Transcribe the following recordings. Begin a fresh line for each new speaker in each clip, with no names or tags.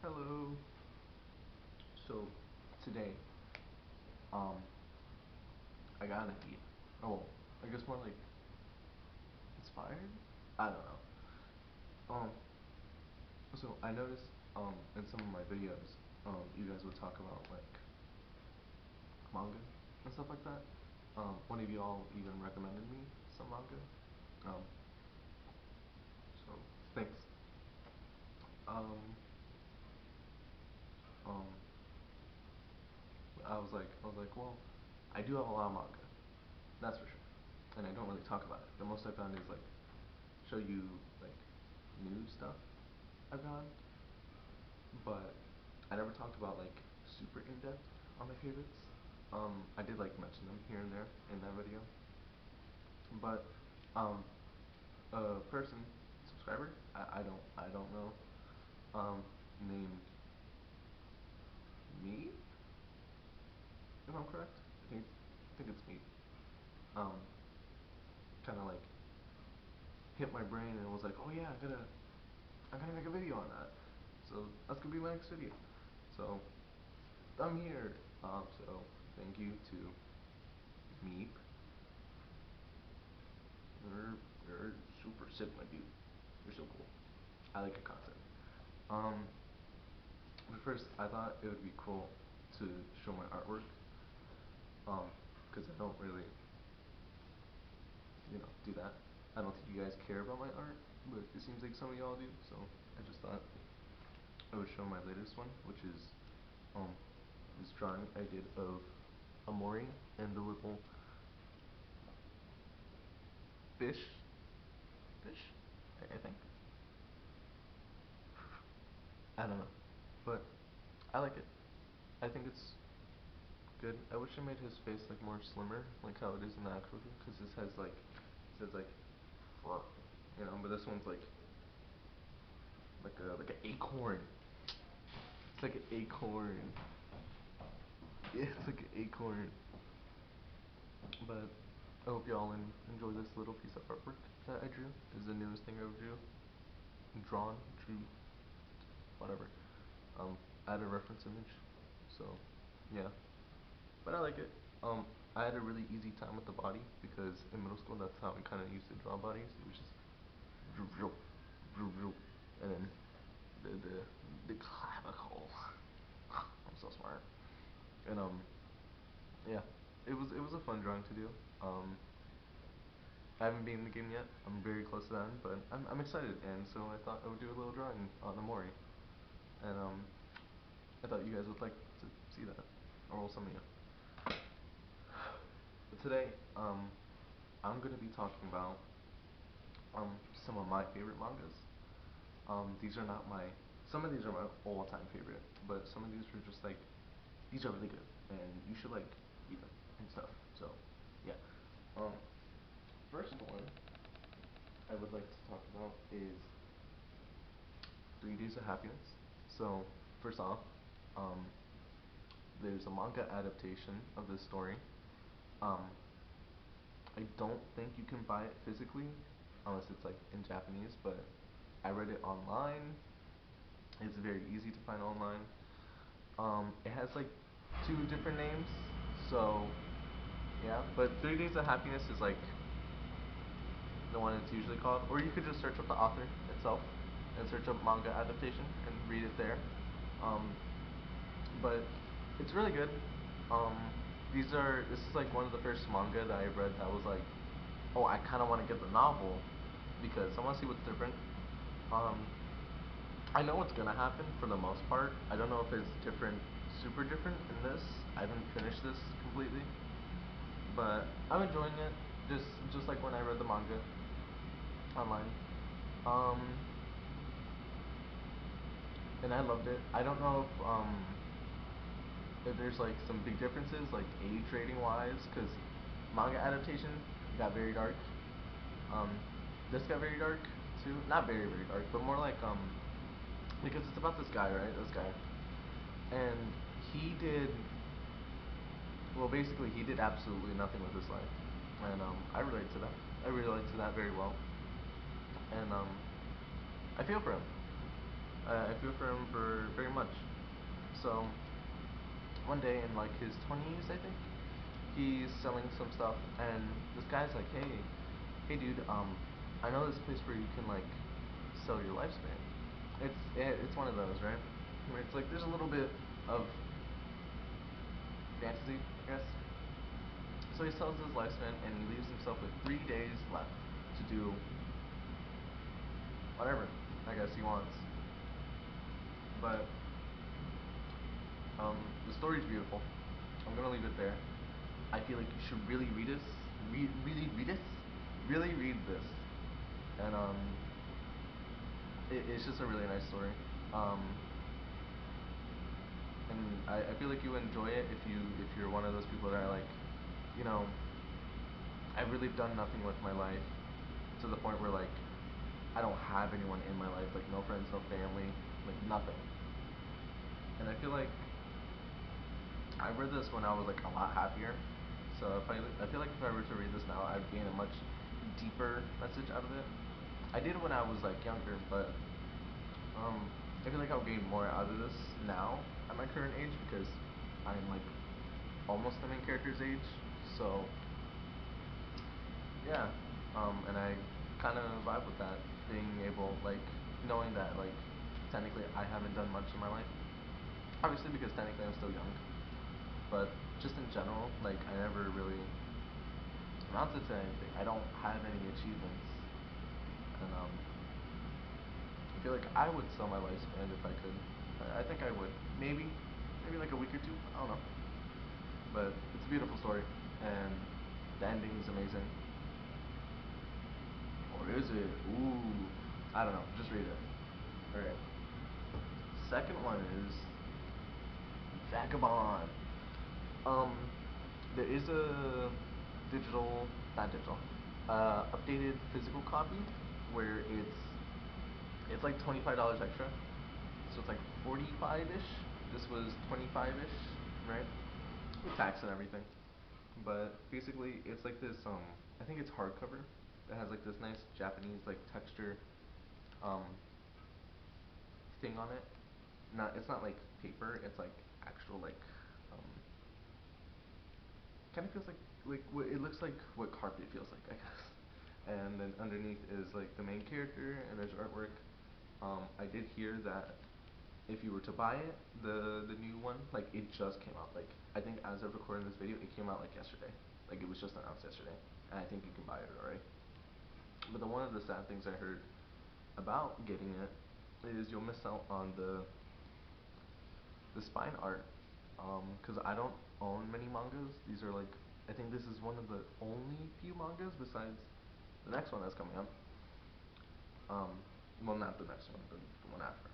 Hello. So today, um, I got an idea. Oh, I guess more like inspired. I don't know. So I noticed in some of my videos, you guys would talk about like manga and stuff like that. One of y'all even recommended me some manga. Um, so thanks. Um, um, well, I do have a lot of manga. That's for sure. And I don't really talk about it. The most I've done is like show you like new stuff I've gotten, but I never talked about like super in depth on my favorites. I did like mention them here and there in that video, but um, a person subscriber I don't know named me, if I'm correct. I think it's me. Um, kind of like hit my brain and was like, oh yeah, I gotta make a video on that. So that's gonna be my next video. So I'm here. So thank you to Meep. You're super sick, my dude. You're so cool. I like your content. Um, but first, I thought it would be cool to show my artwork. Because I don't really, do that. I don't think you guys care about my art, but it seems like some of y'all do. So I just thought I would show my latest one, which is um this drawing I did of Amori and the little fish. Fish? I think. I don't know. But I like it. I think it's good. I wish I made his face like more slimmer, like how it is in the actual game, because this has like, it says like, fur, but this one's like an acorn. It's like an acorn. Yeah, it's like an acorn. But I hope y'all enjoy this little piece of artwork that I drew. This is the newest thing I drew, whatever. Add a reference image. So, yeah. But I like it. I had a really easy time with the body because in middle school that's how we kind of used to draw bodies. It was just droop, droop, droop, droop, and then the clavicle. I'm so smart. And yeah, it was a fun drawing to do. I haven't been in the game yet. I'm very close to that, but I'm excited, and so I thought I would do a little drawing on Amori, and I thought you guys would like to see that, or well, some of you. But today, I'm gonna be talking about some of my favorite mangas. These are not my Some of these are my all-time favorite, but some of these are just like these are really good, and you should like read them and stuff. So yeah. Um, First one I would like to talk about is 3 Days of Happiness. So first off, um, there's a manga adaptation of this story. Um, I don't think you can buy it physically unless it's like in Japanese, but I read it online. It's very easy to find online. It has like 2 different names, so yeah. But 3 Days of Happiness is like the one it's usually called, or you could just search up the author itself and search up manga adaptation and read it there. Um, but it's really good. Um, this is like one of the first manga that I read that was like, oh, I kind of want to get the novel because I want to see what's different. Um, I know what's gonna happen for the most part. I don't know if it's different, super different in this. I haven't finished this completely, but I'm enjoying it. Just like when I read the manga online. Um, and I loved it. I don't know if there's like some big differences like age rating wise, because manga adaptation got very dark. Um, this got very dark too. Not very very dark, but more like because it's about this guy, right? This guy, and he did basically he did absolutely nothing with his life, and I relate to that. I relate to that very well, and I feel for him. I feel for him for very much. So one day in like his 20s, I think, he's selling some stuff, and this guy's like, hey dude, I know this place where you can like sell your lifespan. It's one of those, right? Where it's like there's a little bit of fantasy, I guess. So he sells his lifespan, and he leaves himself with 3 days left to do whatever I guess he wants. But the story's beautiful. I'm gonna leave it there. I feel like you should really read this. Really read this. Really read this. And it's just a really nice story. Um, and I feel like you enjoy it if you're one of those people that are like, you know, I've really done nothing with my life to the point where like I don't have anyone in my life, like no friends, no family, like nothing. And I feel like I read this when I was like a lot happier. So if I feel like if I were to read this now, I'd gain a much deeper message out of it. I did when I was like younger, but I feel like I'll gain more out of this now at my current age because I'm like almost the main character's age. So yeah, and I kind of vibe with that, being able like knowing that like technically I haven't done much in my life. Obviously because technically I'm still young, but just in general, like I never really amounted to anything. I don't have any achievements, and I feel like I would sell my lifespan if I could. I think I would. Maybe like a week or two. I don't know. But it's a beautiful story, and the ending is amazing. Or is it? Ooh, I don't know. Just read it. All right. Second one is Vagabond. Um, there is a digital, not digital, updated physical copy where it's like $25 extra, so it's like 45 ish. This was 25 ish, right? With tax and everything. But basically, it's like this. I think it's hardcover. That has like this nice Japanese like texture um thing on it. It's not like paper. It's like actual like um kind of feels like what it looks like what carpet feels like, I guess. And then underneath is like the main character and there's artwork. I did hear that if you were to buy it, the new one, like it just came out. Like I think as of recording this video, it came out like yesterday. Like it was just announced yesterday, and I think you can buy it already. But one of the sad things I heard about getting it is you'll miss out on the spine art. Because I don't own many mangas. These are like I think this is one of the only few mangas besides the next one that's coming up. Um, well, not the next one, the one after.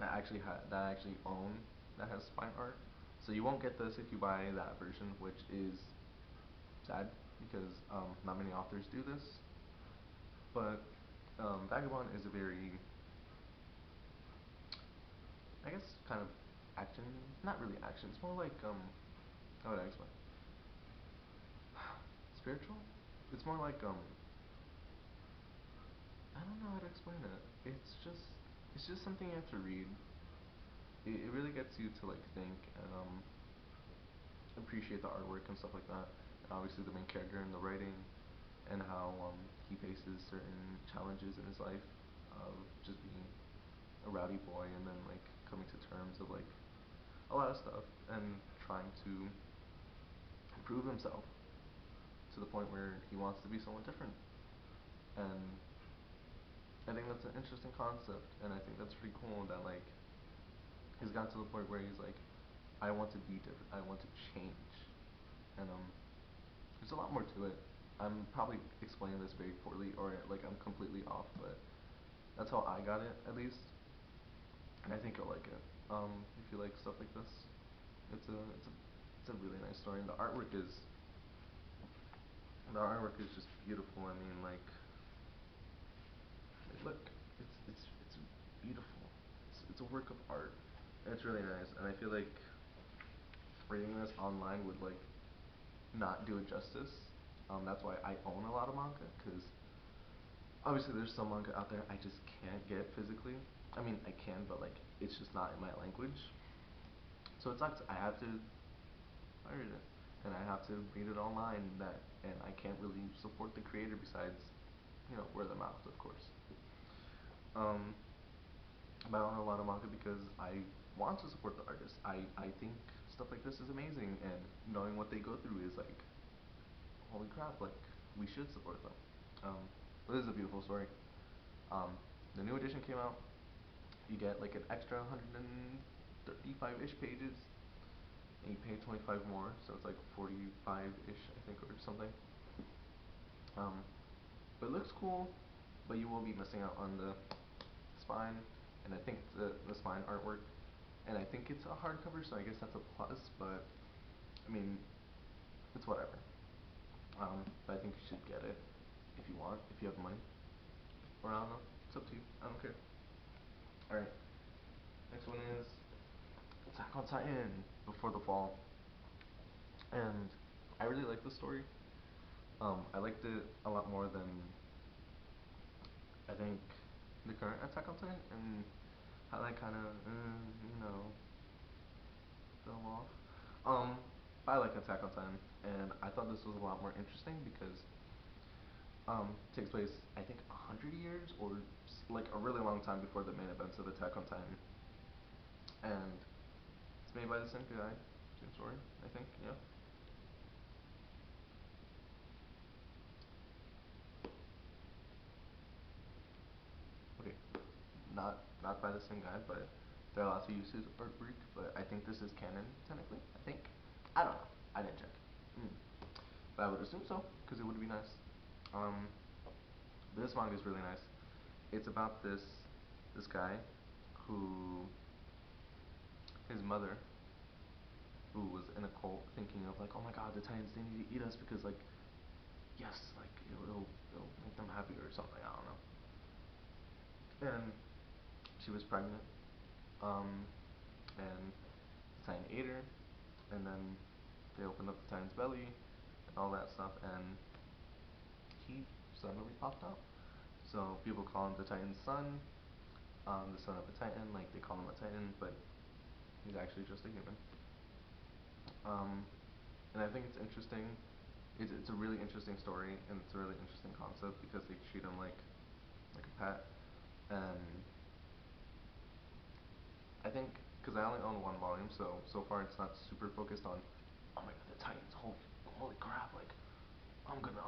That I actually own that has spine art. So you won't get this if you buy that version, which is sad because not many authors do this. But Vagabond is a very, I guess, kind of action. Not really action. It's more like how would I explain? Spiritual. It's more like I don't know how to explain it. It's just something you have to read. It really gets you to like think and appreciate the artwork and stuff like that. And obviously the main character and the writing and how he faces certain challenges in his life of just being a rowdy boy and then like coming to terms of like a lot of stuff and trying to improve himself to the point where he wants to be someone different. And I think that's an interesting concept, and I think that's pretty cool that like he's gotten to the point where he's like, I want to be different. I want to change, and there's a lot more to it. I'm probably explaining this very poorly, or like I'm completely off, but that's how I got it at least, and I think you'll like it. If you like stuff like this, it's a really nice story, and the artwork is just beautiful. I mean, like look, it's beautiful. It's a work of art. And it's really nice, and I feel like reading this online would like not do it justice. That's why I own a lot of manga because obviously there's some manga out there I just can't get physically. I mean, I can, but like it's just not in my language. So it sucks. I have to pirate it, and I have to read it online. And I can't really support the creator besides, word of mouth, of course. Um, but I own a lot of manga because I want to support the artists. I think stuff like this is amazing, and knowing what they go through is like, holy crap! Like we should support them. Um, this is a beautiful story. Um, the new edition came out. You get like an extra 135-ish pages, and you pay 25 more, so it's like 45-ish, I think, or something. Um, but it looks cool, but you will be missing out on the spine, and I think the spine artwork, and I think it's a hardcover, so I guess that's a plus. But I mean, it's whatever. But I think you should get it if you want, if you have money, or I don't know. It's up to you. I don't care. All right. Next one is Attack on Titan Before the Fall, and I really like the story. I liked it a lot more than I think the current Attack on Titan, and how that kind of fell off. Um, I like Attack on Titan, and I thought this was a lot more interesting because it takes place I think 100 years or like a really long time before the main events of Attack on Titan, and it's made by the same guy, same story, I think. Yeah. Okay, not by the same guy, but there are lots of uses of artwork. But I think this is canon technically. I think. I don't know. I didn't check. Mm. But I would assume so because it would be nice. Um, this manga is really nice. It's about this guy who his mother, who was in a cult, thinking of like, oh my god, the Titans, they need to eat us because like, yes, like it'll make them happy or something. I don't know. And she was pregnant. Um, and the Titan ate her, and then they opened up the Titan's belly and all that stuff, and he suddenly popped out. So people call him the Titan's son, the son of a Titan. Like they call him a Titan, but he's actually just a human. Um, and I think it's interesting. It's a really interesting story, and it's a really interesting concept because they treat him like a pet. And I think because I only own one volume, so far it's not super focused on, oh my god, the Titans, holy crap, like I'm gonna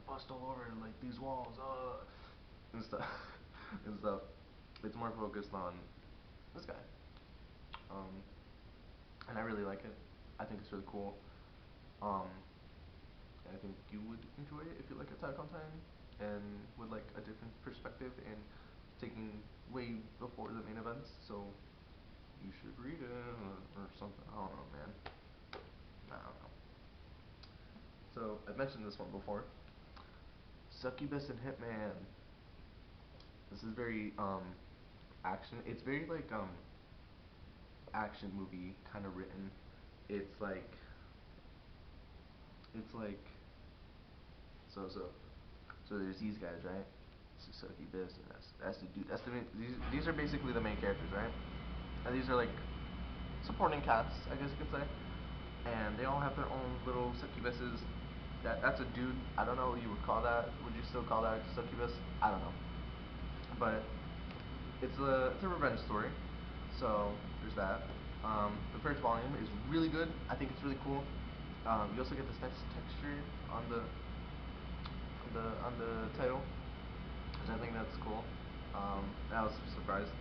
bust all over like these walls, and stuff and stuff. It's more focused on this guy, um, and I really like it. I think it's really cool. Um, and I think you would enjoy it if you like Attack on Titan and would like a different perspective and taking way before the main events. So you should read it or something. I don't know, man. I don't know. So I've mentioned this one before. Succubus and Hitman. This is very action. It's very like action movie kind of written. It's like it's like so so so there's these guys, right? Succubus, and that's the dude. That's the main, these are basically the main characters, right? And these are like supporting cats, I guess you could say. And they all have their own little succubuses. That's a dude. I don't know what you would call that. Would you still call that succubus? I don't know. But it's a revenge story. So there's that. The first volume is really good. I think it's really cool. You also get this nice texture on the title, which I think that's cool. I was surprised.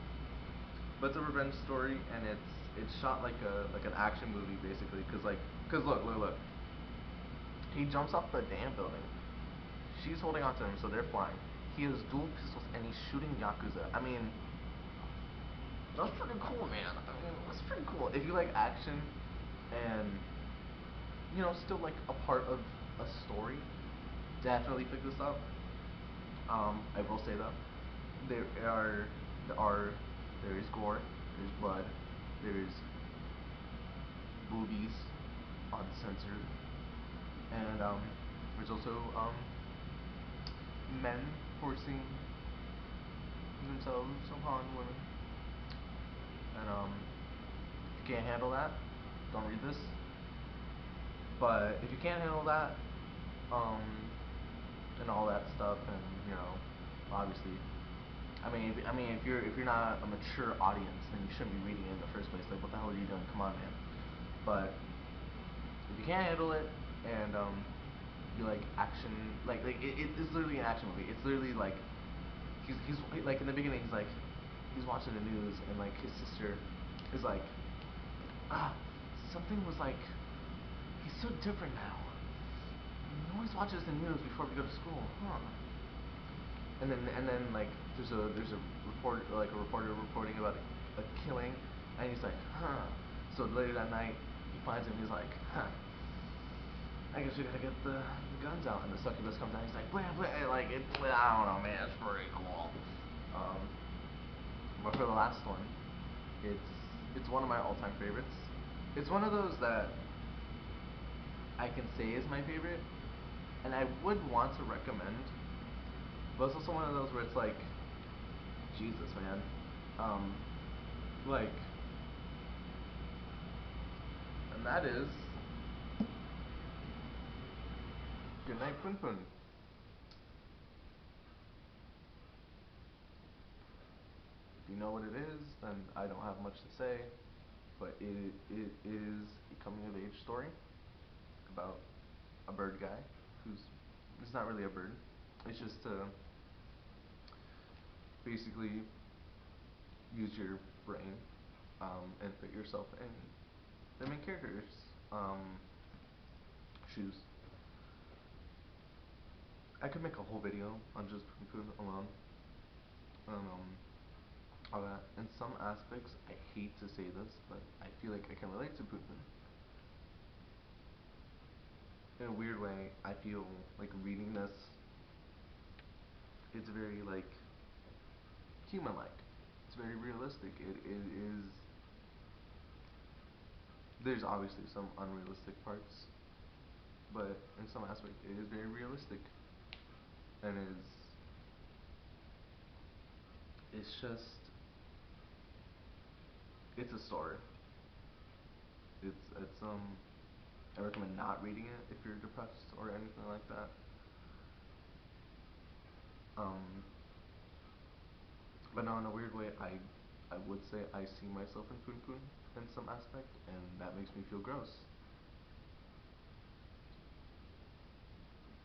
But it's a revenge story, and it's shot like an action movie basically. Cause look, he jumps off the damn building. She's holding onto him, so they're flying. He has dual pistols, and he's shooting yakuza. I mean, that's pretty cool, man. I mean, that's pretty cool. If you like action, and still like a part of a story, definitely pick this up. I will say though, there are there are there is gore, there's blood, there's boobies, uncensored, and there's also men forcing themselves upon women. And if you can't handle that, don't read this. But if you can't handle that, um, and all that stuff, and obviously, if you're not a mature audience, then you shouldn't be reading it in the first place. Like, what the hell are you doing? Come on, man. But if you can't handle it, and you like action, it's literally an action movie. It's literally like he's like in the beginning he's watching the news, and like his sister is like, something was like, he's so different now. He always watches the news before we go to school, huh? And then like there's a reporter reporting about a killing, and he's like, huh. So later that night he finds him. He's like, huh. I guess we gotta get the guns out, and the succubus comes out. He's like, blah blah, like it. I don't know, man. It's pretty cool. Um, but for the last one, it's one of my all-time favorites. It's one of those that I can say is my favorite, and I would want to recommend. But it's also one of those where it's like, Jesus, man. Um, like, and that is Good Night Pun Pun. If you know what it is, then I don't have much to say. But it is a coming of age story about a bird guy who's, it's not really a bird. It's just to basically use your brain, and put yourself in the main character's shoes. I could make a whole video on just Pun Pun alone. Um, all that. In some aspects, I hate to say this, but I feel like I can relate to Pun Pun. In a weird way, I feel like reading this, it's very like human-like. It's very realistic. It is. There's obviously some unrealistic parts, but in some aspect, it is very realistic, and it's just, it's a story. It's. I recommend not reading it if you're depressed or anything like that. Um, but no, in a weird way, I would say I see myself in Pun Pun in some aspect, and that makes me feel gross.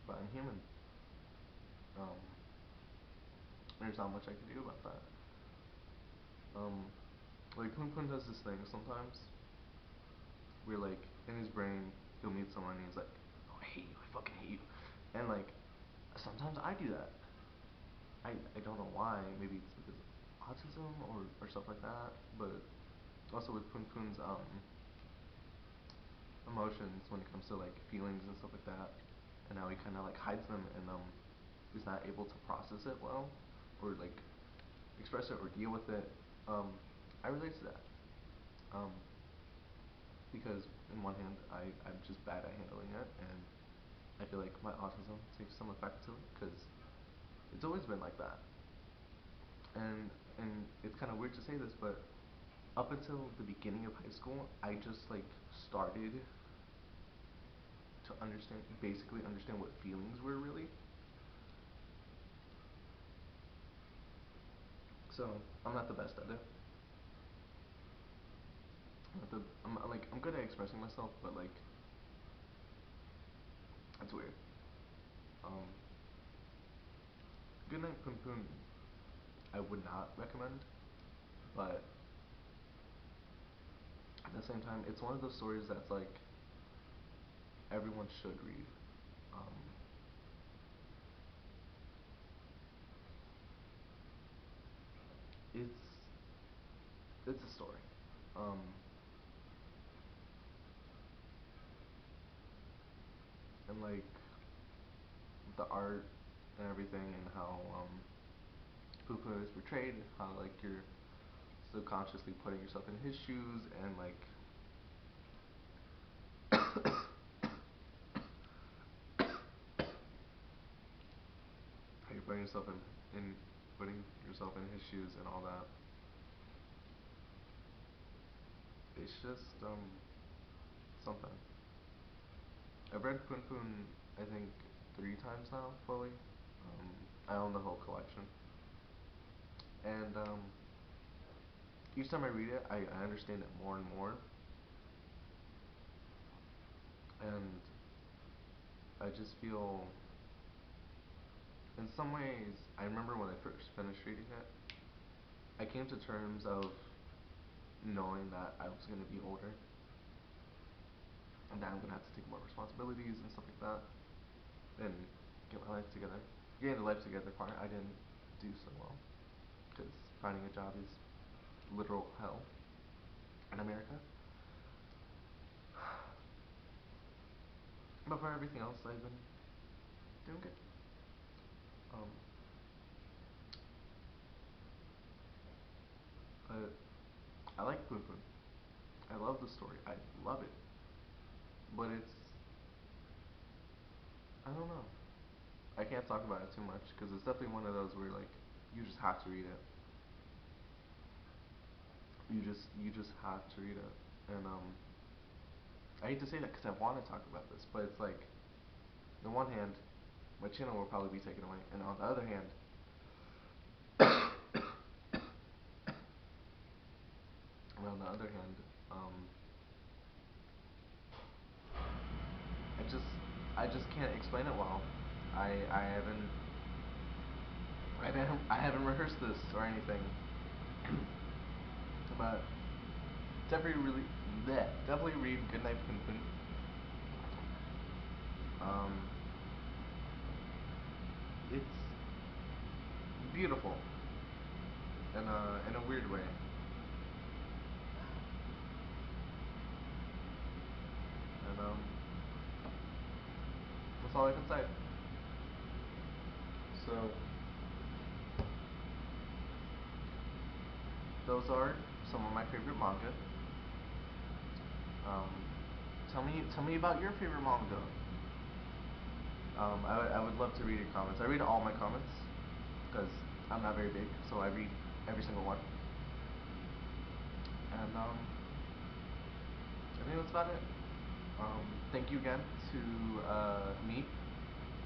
But I'm human. Um, there's not much I can do about that. Um, like Pun Pun does this thing sometimes where like in his brain he'll meet someone and he's like, oh, I hate you, I fucking hate you, and like sometimes I do that. I don't know why. Maybe it's because of autism or stuff like that. But also with Pun Pun's emotions when it comes to like feelings and stuff like that, and how he kind of like hides them, and is not able to process it well, or like express it or deal with it. I relate to that. Um, because in one hand I'm just bad at handling it, and I feel like my autism takes some effect to it because it's always been like that. And it's kind of weird to say this, but up until the beginning of high school, I just like started to understand, basically understand what feelings were really. So I'm not the best at it. I'm good at expressing myself, but like it's weird. Um, Goodnight Pun Pun, I would not recommend, but at the same time, it's one of those stories that's like everyone should read. Um, it's it's a story. Um, and like the art and everything, and how Pupa is portrayed, how like you're subconsciously putting yourself in his shoes, and like how you're putting yourself in putting yourself in his shoes and all that. It's just something. I've read Kun Kun I think 3 times now fully. I own the whole collection, and each time I read it, I understand it more and more, and I just feel, in some ways, I remember when I first finished reading it, I came to terms of knowing that I was going to be older and that I'm going to have to take more responsibilities and stuff like that and get my life together. Getting the life together part, I didn't do so well because finding a job is literal hell in America. But for everything else, I've been doing good. Um, but I like Poon Poon. I love the story. I love it. But it's, I don't know. I can't talk about it too much because it's definitely one of those where like you just have to read it. You just have to read it. And I hate to say that because I want to talk about this, but it's like, on the one hand, my channel will probably be taken away, and on the other hand, and on the other hand, um, I just I just can't explain it well. I haven't I haven't rehearsed this or anything, but definitely read Goodnight Pun Pun. Um, it's beautiful in a weird way, and that's all I can say. So those are some of my favorite manga. Um, tell me about your favorite manga. I would love to read your comments. I read all my comments because I'm not very big, so I read every single one. And I think that's about it. Thank you again to me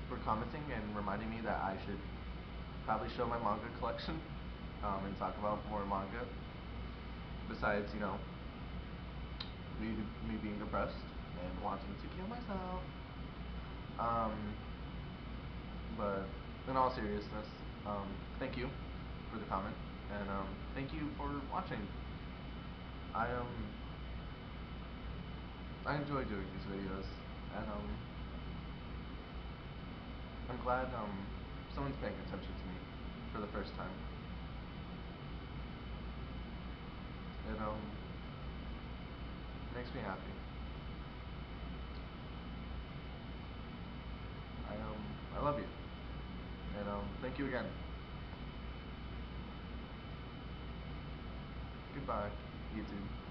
for commenting and reminding me that I should probably show my manga collection and talk about more manga. Besides, me me being depressed and wanting to kill myself. Um, but in all seriousness, thank you for the comment, and thank you for watching. I I enjoy doing these videos, and I'm glad someone's paying attention to me for the first time. It makes me happy. I love you, and thank you again. Goodbye, YouTube.